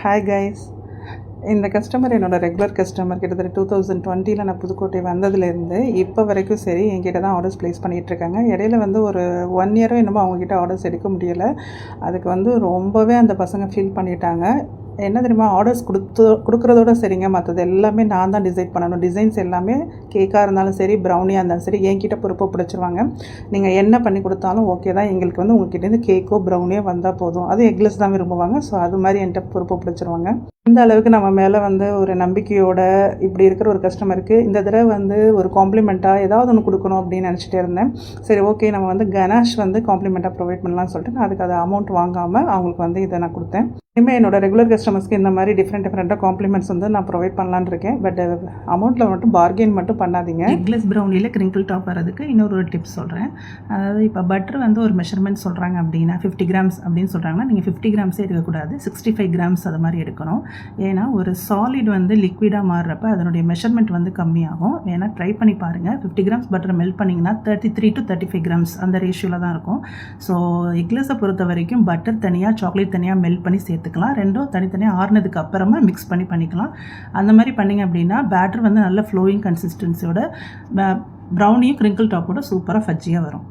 Hi guys, இந்த customer என்னோடய regular customer. கிட்டத்தட்ட 2020 நான் புதுக்கோட்டை வந்ததுலேருந்து இப்போ வரைக்கும் சரி என்கிட்ட தான் ஆர்டர்ஸ் ப்ளேஸ் பண்ணிகிட்ருக்காங்க. இடையில ஒரு 1 இயரும் என்னமோ அவங்கக்கிட்ட ஆர்டர்ஸ் எடுக்க முடியலை. அதுக்கு ரொம்பவே அந்த பசங்க ஃபீல் பண்ணிட்டாங்க. என்ன தெரியுமா, ஆர்டர்ஸ் கொடுக்குறதோட சரிங்க, மற்றது எல்லாமே நான் தான் டிசைட் பண்ணணும். டிசைன்ஸ் எல்லாமே கேக்காக இருந்தாலும் சரி, ப்ரௌனியாக இருந்தாலும் சரி என்கிட்ட பொறுப்பை பிடிச்சிருவாங்க. நீங்கள் என்ன பண்ணி கொடுத்தாலும் ஓகே தான், எங்களுக்கு உங்ககிட்டேருந்து கேக்கோ ப்ரௌனியோ வந்தால் போதும். அது எக்லெஸ் தான் விரும்புவாங்க. ஸோ அது மாதிரி என்கிட்ட பொறுப்பை பிடிச்சிருவாங்க. இந்த அளவுக்கு நம்ம மேலே ஒரு நம்பிக்கையோட இப்படி இருக்கிற ஒரு கஸ்டமருக்கு இந்த தடவை ஒரு காம்ப்ளிமெண்ட்டாக ஏதாவது ஒன்று கொடுக்கணும் அப்படின்னு நினச்சிட்டே இருந்தேன். சரி, ஓகே, நம்ம கனாஷ் காம்ப்ளிமெண்ட்டாக ப்ரொவைட் பண்ணலாம்னு சொல்லிட்டு நான் அதுக்கு அதை அமௌண்ட் வாங்காமல் அவங்களுக்கு இதை நான் கொடுத்தேன். இனிமேல் என்னோட ரெகுலர் கஸ்டமர்ஸ்க்கு இந்த மாதிரி டிஃப்ரெண்ட்டாக காம்ப்ளிமெண்ட்ஸ் நான் ப்ரொவைட் பண்ணலான்னு இருக்கேன். பட் அமௌண்ட்டில் மட்டும் பார்கெயின் மட்டும் பண்ணாதீங்க. எக்லெஸ் ப்ரௌனியில் கிரிங்கிள் டாப் வரதுக்கு இன்னொரு டிப்ஸ் சொல்கிறேன். அதாவது இப்போ பட்டர் ஒரு மெஷர்மெண்ட் சொல்கிறாங்க அப்படின்னா 50 கிராம்ஸ் அப்படின்னு சொல்கிறாங்கன்னா நீங்கள் 50 கிராம்ஸே எடுக்கக்கூடாது, 65 கிராம்ஸ் அது மாதிரி எடுக்கணும். ஏன்னா ஒரு சாலிட் லிக்விடாக மாறுறப்ப அதனுடைய மெஷர்மெண்ட் கம்மியாகும். வேணால் ட்ரை பண்ணி பாருங்கள். 50 கிராம்ஸ் பட்டர் மெல்ட் பண்ணிங்கன்னா 33 to 35 கிராம்ஸ் அந்த ரேஷியோவில் தான் இருக்கும். ஸோ எக்லெஸை பொறுத்த வரைக்கும் பட்டர் தனியாக, சாக்லேட் தனியாக மெல்ட் பண்ணி சேர்த்துக்கலாம். ரெண்டும் தனித்தனியாக ஆறுனதுக்கு அப்புறமா மிக்ஸ் பண்ணிக்கலாம். அந்த மாதிரி பண்ணிங்க அப்படின்னா பேட்டர் நல்ல ஃப்ளோயிங் கன்சிஸ்டன்சியோட ப்ரௌனியும் கிரிங்கிள் டாப்போட சூப்பராக ஃபஜ்ஜியாக வரும்.